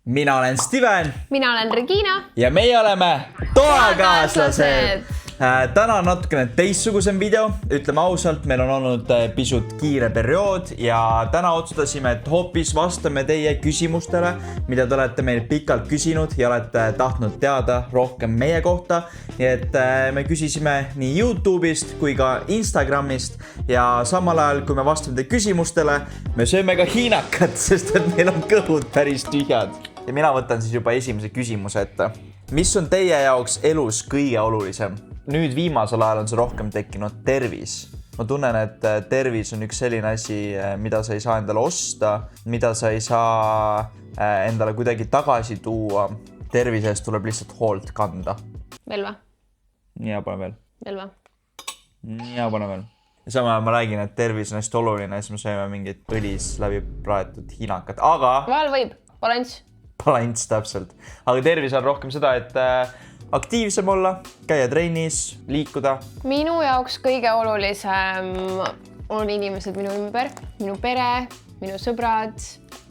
Mina olen Steven. Mina olen Regina. Ja meie oleme toakaaslased. Täna on natukene teistsugusem video. Ütleme ausalt, meil on olnud pisut kiire periood ja täna otsustasime, et hoopis vastame teie küsimustele, mida te olete meil pikalt küsinud ja olete tahtnud teada rohkem meie kohta. Nii et me küsisime nii YouTube'ist kui ka Instagramist ja samal ajal, kui me vastame teie küsimustele, me sööme ka hiinakat, sest et meil on kõhud päris tühjad. Ja mina võtan siis juba esimese küsimuse ette. Mis on teie jaoks elus kõige olulisem? Nüüd viimasel ajal on see rohkem tekkinud tervis. Ma tunnen, et tervis on üks selline asi, mida sa ei saa endale osta, mida sa ei saa endale kuidagi tagasi tuua. Tervise eest tuleb lihtsalt hoolt kanda. Veel või? Nii, pane veel. Veel või? Nii, pane veel. Ja samal ajal ma räägin, et tervis on hästi oluline, siis me sööme mingit õlis läbi praetud hiinakat. Aga... Vahel võib. Balanss. Balanss täpselt. Aga tervis on rohkem seda, et aktiivsem olla, käia trennis, liikuda. Minu jaoks kõige olulisem on inimesed minu ümber, minu pere, minu sõbrad.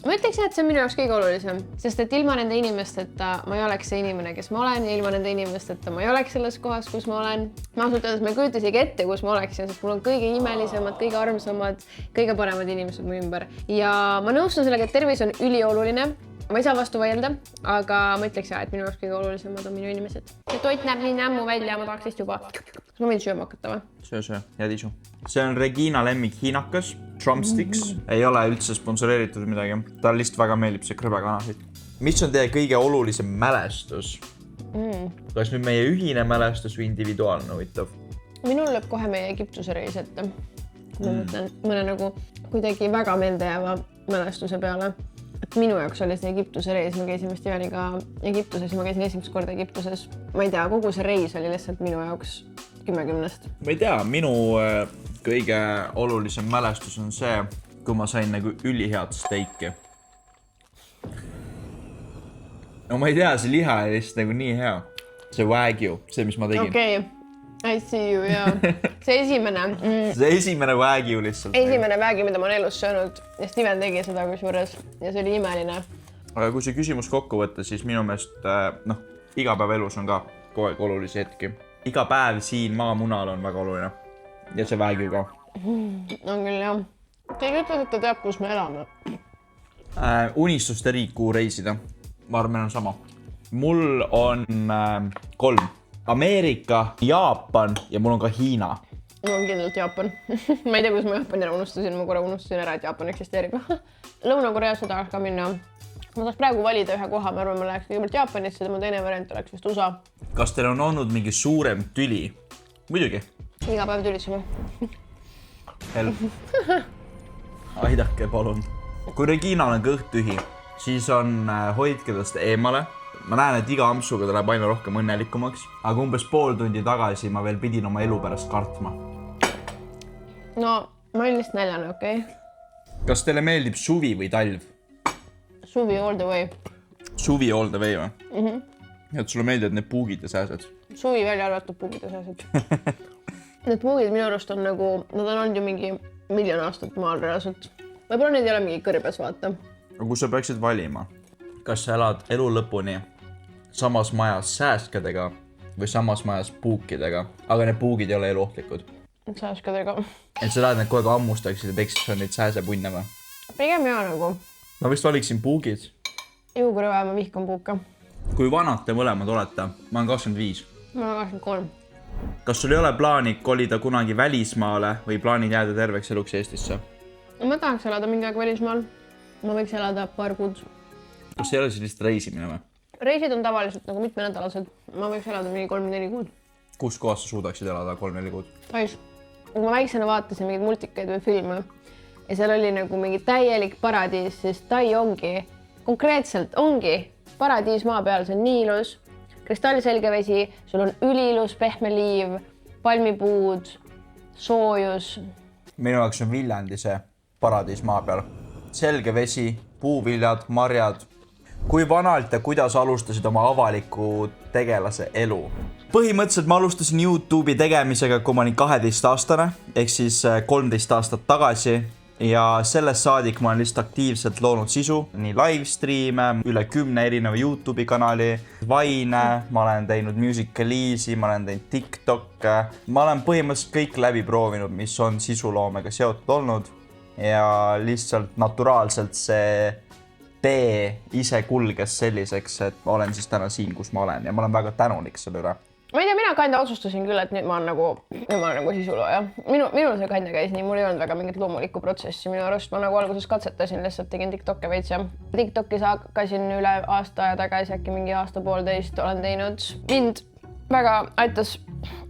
Ma ütleksin, et see on minu jaoks kõige olulisem, sest et ilma nende inimesteta ma ei oleks see inimene, kes ma olen ja ilma nende inimesteta ma ei oleks selles kohas, kus ma olen. Ma ausalt öeldes ma ei kujuta isegi ette, kus ma oleksin, sest mul on kõige imelisemad, kõige armsamad, kõige paremad inimesed mu ümber. Ja ma nõustun sellega, et tervis on ülioluline. Ma ei saa vastu vaielda, aga ma ütleks jah, et minu jaoks kõige olulisemad on minu inimesed. See toit näeb nii nämmu välja, ma tahaks vist juba. Kas ma võin sööma hakata või? Söö, jääd isu. See on Regina lemmik hiinakas, drumsticks. Ei ole üldse sponsoreeritud midagi. Ta lihtsalt väga meeldib see krõbekanasid. Mis on teie kõige olulisem mälestus? Kas nüüd meie ühine mälestus või individuaalne huvitav? Minul lööb kohe meie Egiptuse reis ette. Ma mõtlen mõne nagu kuidagi väga meeldejääva mälestuse peale. Minu jaoks oli see Egiptuse reis, ma käisin Steveniga Egiptuses ja ma käisin esimest korda Egiptuses. Ma ei tea, kogu see reis oli lihtsalt minu jaoks 10-10. Ma ei tea, minu kõige olulisem mälestus on see, kui ma sain nagu ülihead steiki. No ma ei tea, see liha oli lihtsalt nagu nii hea. See wagyu, see mis ma tegin. Okei. I see you, jaa. See esimene. See esimene wagyu lihtsalt. Esimene wagyu, mida ma olen elus söönud ja Steven tegi seda kusjuures ja see oli imeline. Aga kui see küsimus kokku võtta, siis minu meelest, iga päev elus on ka kogu aeg olulisi hetki. Iga päev siin maamunal on väga oluline. Ja see wagyu ka. On küll, jah. Keegi ütles, et ta teab, kus me elame. Unistuste riik, kuhu reisida. Ma arvan, on sama. Mul on 3. Ameerika, Jaapan ja mul on ka Hiina. Mul on kindlalt Jaapan. Ma ei tea, kus ma Jaapani ära unustasin. Ma korra unustasin ära, et Jaapan eksisteerib. Lõuna-Koreasse tahaks ka minna. Ma tahaks praegu valida ühe koha. Ma arvan, ma läheks kõigepealt Jaapanisse, mu teine variant oleks vist USA. Kas teil on olnud mingi suurem tüli? Muidugi. Iga päev tülitseme. Aidake, palun. Kui Reginal on kõht tühi, siis on hoidke tast eemale. Ma näen, et iga ampsuga ta läheb aina rohkem õnnelikumaks, aga umbes pool tundi tagasi ma veel pidin oma elu pärast kartma. No, ma olin lihtsalt näljane, okei? Kas teile meeldib suvi või talv? Suvi all the way. Suvi all the way või? Et sulle meeldivad need puugid ja sääsed? Suvi välja arvatud puugid ja sääsed. Need puugid minu arust on nagu, nad on olnud ju mingi miljon aastat maal reaalselt. Võib-olla need ei ole mingi kõrbes, vaata. Aga kui sa peaksid valima, kas sa elad elu lõpuni samas majas sääskedega või samas majas puukidega, aga need puugid ei ole eluohtlikud? Sääskedega. Et sa tahad need kogu aeg ammustaksid ja teeksid sa neid sääsepunne või? Pigem jaa nagu. Ma vist valiksin puugid. Juukurõve, ma vihkan puuka. Kui vanad te mõlemad olete? Ma olen 25. Ma olen 23. Kas sul ei ole plaani kolida kunagi välismaale või plaanid jääda terveks eluks Eestisse? Ma tahaks elada mingi aeg välismaal. Ma võiks elada paar kuud. Kas ei ole siis lihtsalt reisimine või? Reisid on tavaliselt nagu mitmenädalased. Ma võiks elada mingi 3-4 kuud. Kus kohas sa suudaksid elada 3-4 kuud? Tais. Kui ma väiksena vaatasin mingid multikaid või filme ja seal oli nagu mingi täielik paradiis, siis Tai ongi, konkreetselt ongi paradiis maa peal. See on nii ilus. Kristallselge vesi, sul on üliilus pehme liiv, palmipuud, soojus. Minu jaoks on Viljandi see paradiis maa peal. Selge vesi, puuviljad, marjad. Kui vanalt ja kuidas alustasid oma avaliku tegelase elu? Põhimõtteliselt ma alustasin YouTube'i tegemisega, kui ma olin 12-aastane, ehk siis 13 aastat tagasi. ja sellest saadik ma olen lihtsalt aktiivselt loonud sisu, nii livestreame, üle 10 erineva YouTube'i kanali, Vine, ma olen teinud Musicalize'i, ma olen teinud TikTok'e, ma olen põhimõtteliselt kõik läbi proovinud, mis on sisuloomega seotud olnud ja lihtsalt naturaalselt see tee ise kulges selliseks, et ma olen siis täna siin, kus ma olen ja ma olen väga tänulik selle üle. Ma ei tea, mina kanda otsustasin küll, et nüüd ma olen nagu sisulooja. Minul see kanda käis nii, mul ei olnud väga mingit loomulikku protsessi. Minu arust ma nagu alguses katsetasin, lihtsalt tegin TikTok'e veits ja TikTok'is hakkasin üle aasta ja tagasi, äkki mingi aasta-poolteist olen teinud. Mind väga aitas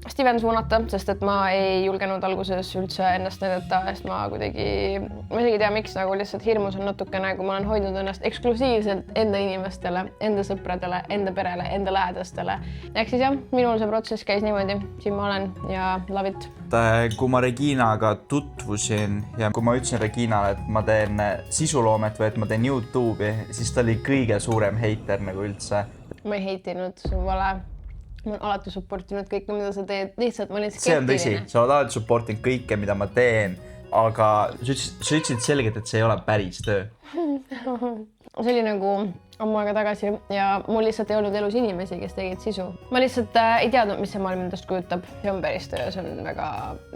Steven suunata, sest et ma ei julgenud alguses üldse ennast näidata, sest ma isegi ei tea, miks nagu lihtsalt hirmus on natukene, kui ma olen hoidnud ennast eksklusiivselt enda inimestele, enda sõpradele, enda perele, enda lähedastele. Ehk siis jah, minul see protsess käis niimoodi, siin ma olen ja love it. Kui ma Reginaga tutvusin ja kui ma ütlesin Reginale, et ma teen sisuloomet või et ma teen YouTube'i, siis ta oli kõige suurem heiter nagu üldse. Ma ei heitinud, see on vale. Ma olen alati supportinud kõike, mida sa teed, lihtsalt ma olin skeptiline. See on tõsi, sa oled alati supportinud kõike, mida ma teen, aga sa ütlesid selgelt, et see ei ole päris töö. See oli nagu ammu aega tagasi ja mul lihtsalt ei olnud elus inimesi, kes tegid sisu. Ma lihtsalt ei teadnud, mis see maailm endast kujutab. See on päris töö, see on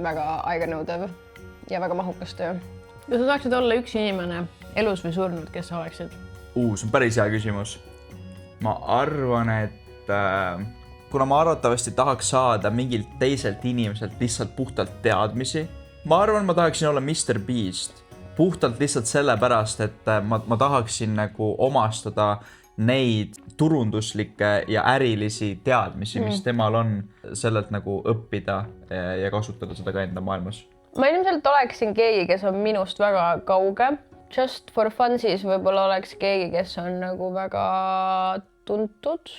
väga aeganõudev ja väga mahukas töö. Kui sa saaksid olla üks inimene elus või surnud, kes sa oleksid? See on päris hea küsimus. Ma arvan, et kuna ma arvatavasti tahaks saada mingilt teiselt inimeselt lihtsalt puhtalt teadmisi, ma arvan, ma tahaksin olla Mr. Beast. Puhtalt lihtsalt sellepärast, et ma tahaksin nagu omastada neid turunduslikke ja ärilisi teadmisi, mis temal on, sellelt nagu õppida ja kasutada seda ka enda maailmas. Ma ilmselt oleksin keegi, kes on minust väga kauge. Just for fun siis võib-olla oleks keegi, kes on nagu väga tuntud.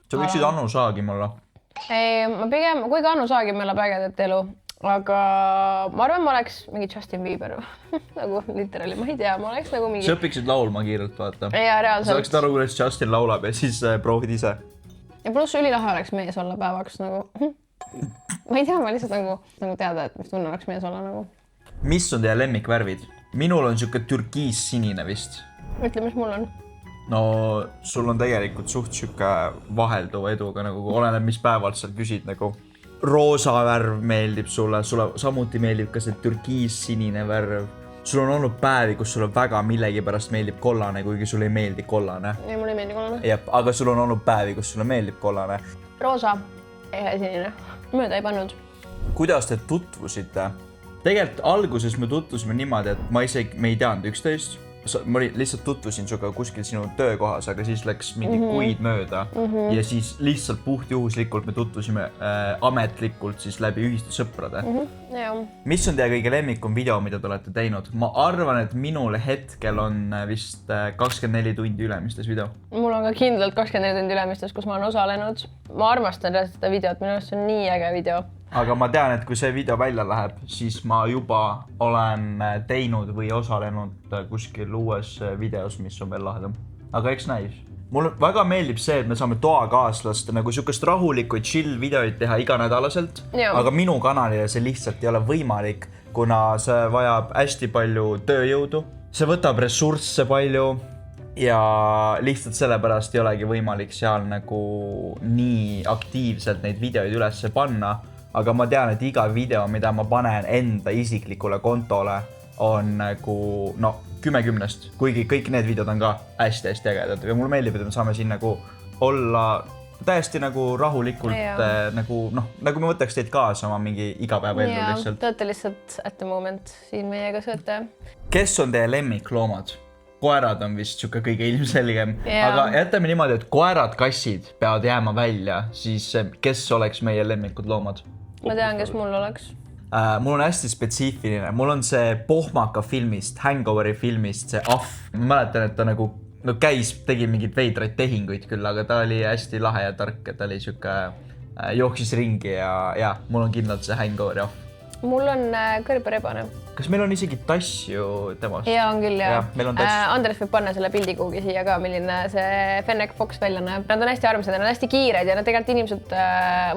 Sa võiksid Anu Saagim olla? Ma pigem, kuigi Anu Saagim elab ägedat elu, aga ma arvan, ma oleks mingi Justin Bieber nagu literaali, ma ei tea, ma oleks nagu mingi... Sa õpiksid laulma kiirelt, vaata. Ja reaalselt. Sa oleksid aru, kuidas Justin laulab ja siis proovid ise. Ja pluss ülilahe oleks mees olla päevaks nagu... Ma ei tea, ma lihtsalt nagu teada, et mis tunne oleks mees olla nagu. Mis on teie lemmikvärvid? Minul on siuke türkiis sinine vist. Ütle, mis mul on? No sul on tegelikult suht siuke vahelduva eduga, nagu oleneb, mis päevalt sa küsid, nagu roosa värv meeldib sulle samuti meeldib ka see türkiis sinine värv. Sul on olnud päevi, kus sulle väga millegipärast meeldib kollane, kuigi sulle ei meeldi kollane. Ei, mulle ei meeldi kollane. Jep, aga sul on olnud päevi, kus sulle meeldib kollane. Roosa, sinine. Mööda ei pannud. Kuidas te tutvusite? Tegelikult alguses me tutvusime niimoodi, et me ei teadnud üksteist. Ma lihtsalt tutvusin suga kuskil sinu töökohas, aga siis läks mingi kuid mööda ja siis lihtsalt puhtjuhuslikult me tutvusime ametlikult siis läbi ühiste sõprade. Mis on teie kõige lemmikum video, mida te olete teinud? Ma arvan, et minul hetkel on vist 24 tundi ülemistes video. Mul on ka kindlalt 24 tundi ülemistes, kus ma olen osalenud. Ma armastan seda videot, minu arust see on nii äge video. Aga ma tean, et kui see video välja läheb, siis ma juba olen teinud või osalenud kuskil uues videos, mis on veel lahedam. Aga eks näis. Mulle väga meeldib see, et me saame toakaaslast nagu siukest rahulikku chill videoid teha iganädalaselt. Aga minu kanalile see lihtsalt ei ole võimalik, kuna see vajab hästi palju tööjõudu. See võtab ressursse palju ja lihtsalt sellepärast ei olegi võimalik seal nagu nii aktiivselt neid videoid ülesse panna. Aga ma tean, et iga video, mida ma panen enda isiklikule kontole, on nagu 10-10, kuigi kõik need videod on ka hästi-hästi ägedad. Ja mulle meeldib, et me saame siin nagu olla täiesti nagu rahulikult, nagu me võtaks teid kaasa oma mingi igapäeva ellu lihtsalt. Te olete lihtsalt at the moment siin meiega sõõte. Kes on teie lemmikloomad? Koerad on vist siuke kõige ilmselgem, aga jätame niimoodi, et koerad, kassid peavad jääma välja, siis kes oleks meie lemmikud loomad? Ma tean, kes mul oleks. Mul on hästi spetsiifiline, mul on see Pohmaka filmist, Hangoveri filmist, see ahv. Ma mäletan, et ta nagu tegi mingeid veidraid tehinguid küll, aga ta oli hästi lahe ja tark, et ta oli siuke jooksis ringi ja mul on kindlalt see Hangoveri ahv. Mul on kõrberebane. Kas meil on isegi tass ju temast? Ja, on küll, ja. Meil on tass. Andres võib panna selle pildi kuhugi siia ka, milline see Fennec Fox välja näeb. Nad on hästi armsad ja nad on hästi kiired ja nad tegelikult inimesed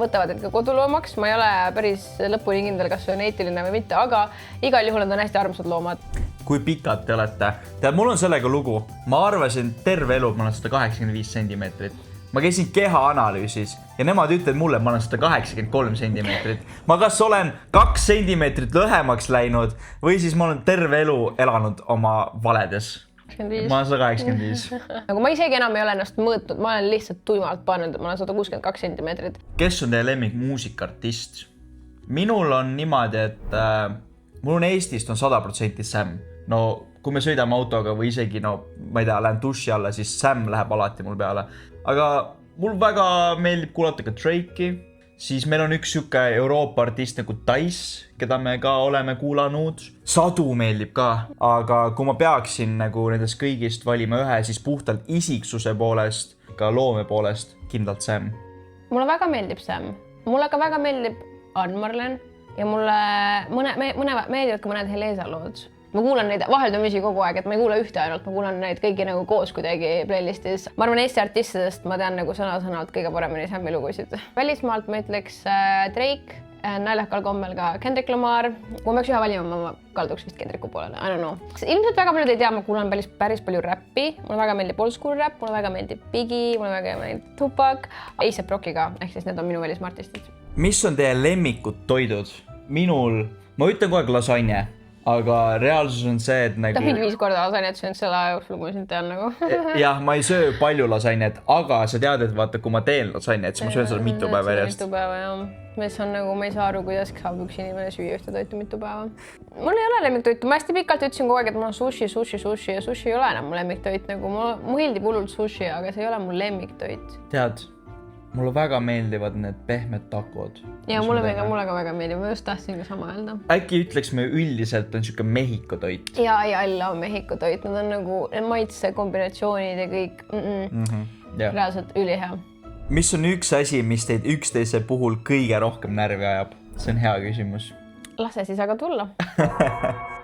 võtavad need ka koduloomaks. Ma ei ole päris lõpuni kindel, kas see on eetiline või mitte, aga igal juhul nad on hästi armsad loomad. kui pikad te olete. Tead, mul on sellega lugu. Ma arvasin terve elu, ma olen 185 sentimeetrit. Ma käisin kehaanalüüsis ja nemad ütlevad mulle, et ma olen 183 sentimeetrit. Ma kas olen 2 sentimeetrit lühemaks läinud või siis ma olen terve elu elanud oma valedes. Ma olen 185. Nagu ma isegi enam ei ole ennast mõõtnud, ma olen lihtsalt tuimalt pannud, et ma olen 162 sentimeetrit. Kes on teie lemmik muusikartist? Minul on niimoodi, et mul on Eestist on 100% Sam. No kui me sõidame autoga või isegi, ma ei tea, lähen duši alla, siis Sam läheb alati mul peale. Aga mul väga meeldib kuulata ka Drake'i, siis meil on üks siuke Euroopa artist nagu Dice, keda me ka oleme kuulanud. Sadu meeldib ka, aga kui ma peaksin nagu nendest kõigist valima ühe, siis puhtalt isiksuse poolest, ka loome poolest kindlalt Sam. Mulle väga meeldib Sam. Mulle ka väga meeldib Ann Marlen ja mulle meeldivad ka mõned Heleza lood. Ma kuulan neid vaheldumisi kogu aeg, et ma ei kuula ühte ainult, ma kuulan neid kõiki nagu koos kuidagi playlistis. Ma arvan Eesti artistidest ma tean nagu sõna-sõnalt kõige paremini Sammi lugusid. Välismaalt ma ütleks Drake, naljakal kommel ka Kendrick Lamar. Kui ma peaks ühe valima, ma kalduks vist Kendricku poolele, I don't know. Ilmselt väga paljud ei tea, ma kuulan päris palju räppi. Mulle väga meeldib old school rap, mulle väga meeldib Biggie, mulle väga meeldib Tupac, A$AP Rocki ka, ehk siis need on minu välismaa artistid. Mis on teie lemmikud toidud? Minul, ma ütlen kogu aeg lasanje. Aga reaalsus on see, et nagu... Ta 5 korda lasanjat söönud selle aja jooksul, kui ma sind tean nagu. Jah, ma ei söö palju lasanjat, aga sa tead, et vaata, kui ma teen lasanjat, siis ma söön seda mitu päeva järjest. Mitu päeva, jah. Ma ei saa aru, kuidas saab üks inimene süüa ühte toitu mitu päeva. Mul ei ole lemmiktoitu. Ma hästi pikalt ütlesin kogu aeg, et mul on sushi ja sushi ei ole enam mu lemmiktoit. Nagu mu hildib hullult sushi, aga see ei ole mu lemmiktoit. Tead, mulle väga meeldivad need pehmed takod. Ja mulle ka väga meeldib, ma just tahtsin ka sama öelda. Äkki ütleks, me üldiselt on siuke Mehhiko toit. Ja on Mehhiko toit, nad on nagu maitse kombinatsioonid ja kõik. Reaalselt ülihea. Mis on üks asi, mis teid üksteise puhul kõige rohkem närvi ajab? See on hea küsimus. Lase siis aga tulla.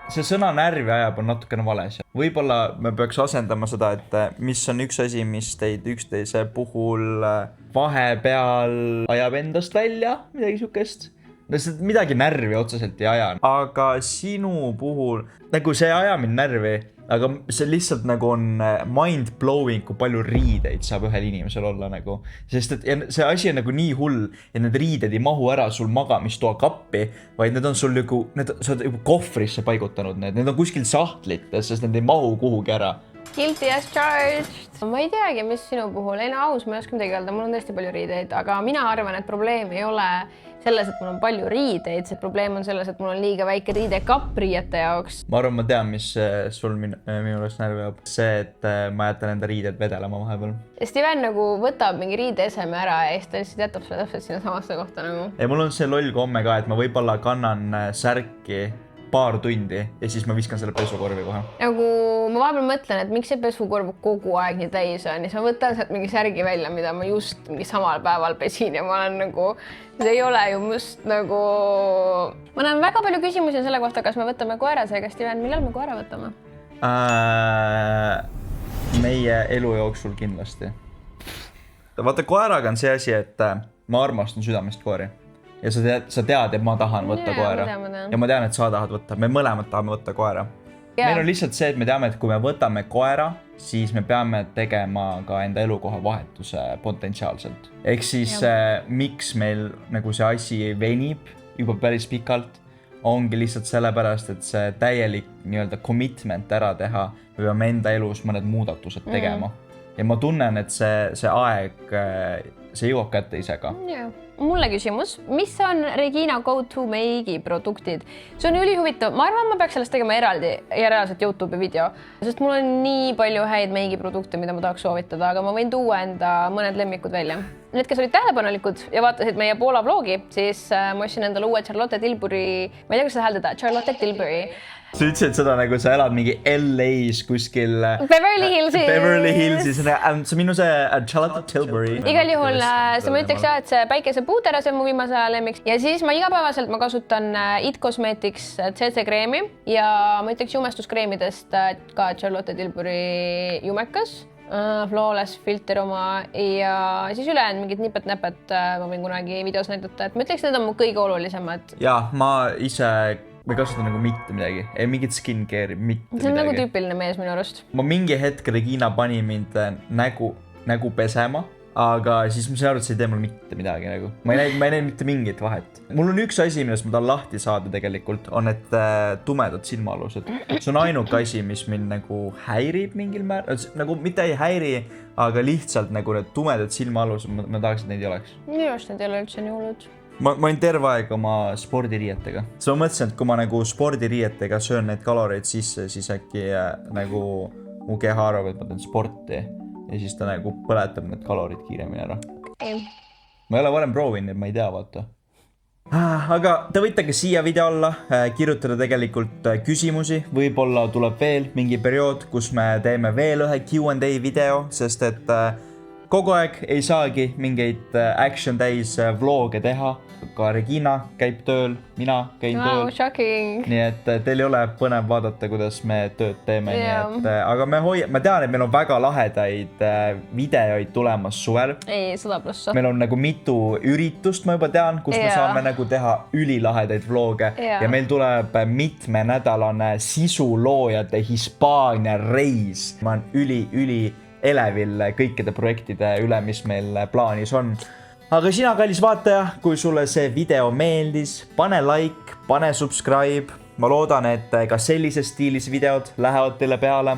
See sõna närvi ajab on natukene vales. Võib-olla me peaks asendama seda, et mis on üks asi, mis teid üksteise puhul vahepeal ajab endast välja, midagi siukest. Midagi närvi otseselt ei aja. Aga sinu puhul, nagu see ei aja mind närvi, aga see lihtsalt nagu on mind-blowing, kui palju riideid saab ühel inimesel olla nagu. Sest et see asi on nagu nii hull, et need riided ei mahu ära sul magamistoa kappi, vaid need on sul nagu, sa oled juba kohvrisse paigutanud need on kuskil sahtlites, sest need ei mahu kuhugi ära. Guilty as charged. Ma ei teagi, mis sinu puhul. Ei aus, ma ei oska midagi öelda, mul on tõesti palju riideid, aga mina arvan, et probleem ei ole selles, et mul on palju riideid. See probleem on selles, et mul on liiga väike riidekapp riiete jaoks. Ma arvan, ma tean, mis sul minu närvi ajab. See, et ma jätan enda riided vedelema vahepeal. Steven nagu võtab mingi riideeseme ära ja siis ta lihtsalt jätab selle täpselt sinna samasse kohta nagu. Ja mul on see loll komme ka, et ma võib-olla kannan särki paar tundi ja siis ma viskan selle pesukorvi kohe. Nagu ma vahepeal mõtlen, et miks see pesukorv kogu aeg nii täis on ja siis ma võtan sealt mingi särgi välja, mida ma just mingi samal päeval pesin ja ma olen nagu, see ei ole ju must nagu... Ma näen väga palju küsimusi selle kohta, kas me võtame koera, seega Steven, millal me koera võtame? Meie elu jooksul kindlasti. Vaata, koeraga on see asi, et ma armastan südamest koori. Ja sa tead, et ma tahan võtta koera. Ja ma tean, et sa tahad võtta. Me mõlemad tahame võtta koera. Meil on lihtsalt see, et me teame, et kui me võtame koera, siis me peame tegema ka enda elukoha vahetuse potentsiaalselt. Ehk siis miks meil nagu see asi venib juba päris pikalt, ongi lihtsalt sellepärast, et see täielik nii-öelda commitment ära teha, me peame enda elus mõned muudatused tegema. Ja ma tunnen, et see aeg, see jõuab kätte ise ka. Mulle küsimus, mis on Regina go-to meigi produktid? See on ülihuvitav. Ma arvan, ma peaks sellest tegema eraldi ja reaalselt YouTube'i video, sest mul on nii palju häid meigi produkte, mida ma tahaks soovitada, aga ma võin tuua enda mõned lemmikud välja. Need, kes olid tähelepanelikud ja vaatasid meie Poola vlogi, siis ma ostsin endale uue Charlotte Tilbury, ma ei tea, kas seda hääldada, Charlotte Tilbury. Sa ütlesid seda, nagu sa elad mingi LA-s kuskil Beverly Hillsis. See minu see Charlotte Tilbury. Igal juhul see ma ütleks jah, et see päikesepuuder, see on mu viimase aja lemmiks. Ja siis ma igapäevaselt ma kasutan It Cosmetics CC kreemi ja ma ütleks jumestuskreemidest ka Charlotte Tilbury jumekas. Flawless filter oma ja siis ülejäänud mingid nipet-näpet ma võin kunagi videos näidata, et ma ütleks, need on mu kõige olulisemad. Ja ma ise ma ei kasuta nagu mitte midagi, ei mingit skincare, mitte see on midagi. nagu tüüpiline mees minu arust. Ma mingi hetk Regina pani mind nägu pesema, aga siis ma sain aru, et see ei tee mul mitte midagi nagu. Ma ei näinud mitte mingit vahet. Mul on üks asi, millest ma tahan lahti saada tegelikult, on need tumedad silmaalused. See on ainuke asi, mis mind nagu häirib mingil määral. Nagu mitte ei häiri, aga lihtsalt nagu need tumedad silmaalused, ma tahaks, et neid ei oleks. Minu arust need ei ole üldse nii hullud. Ma olin terve aeg oma spordiriietega. So ma mõtlesin, et kui ma nagu spordiriietega söön neid kaloreid sisse, siis äkki nagu mu keha arvab, et ma teen sporti. Ja siis ta nagu põletab need kalorid kiiremini ära. Ei. Ma ei ole varem proovinud, ma ei tea, vaata. Aga te võite ka siia video alla kirjutada tegelikult küsimusi. Võib-olla tuleb veel mingi periood, kus me teeme veel ühe Q&A video, sest et kogu aeg ei saagi mingeid action täis vlooge teha. Ka Regina käib tööl, mina käin tööl. Shocking. Nii et teil ei ole põnev vaadata, kuidas me tööd teeme. Yeah. Nii et, aga ma tean, et meil on väga lahedaid videoid tulemas suvel. Ei, 100%. Meil on nagu mitu üritust, ma juba tean, kus me saame nagu teha ülilahedaid vlooge. Ja meil tuleb mitmenädalane sisuloojate Hispaania reis. Ma olen üli elevil kõikide projektide üle, mis meil plaanis on. Aga sina, kallis vaataja, kui sulle see video meeldis, pane like, pane subscribe. Ma loodan, et ka sellises stiilis videod lähevad teile peale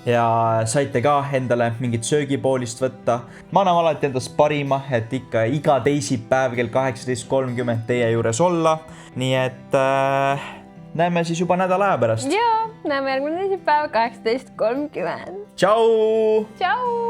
ja saite ka endale mingit söögipoolist võtta. Ma annan alati endast parima, et ikka iga teisipäev kell 18.30 teie juures olla. Nii et näeme siis juba nädala aja pärast. Jaa, näeme järgmine teisipäev 18.30. Tšau! Tšau!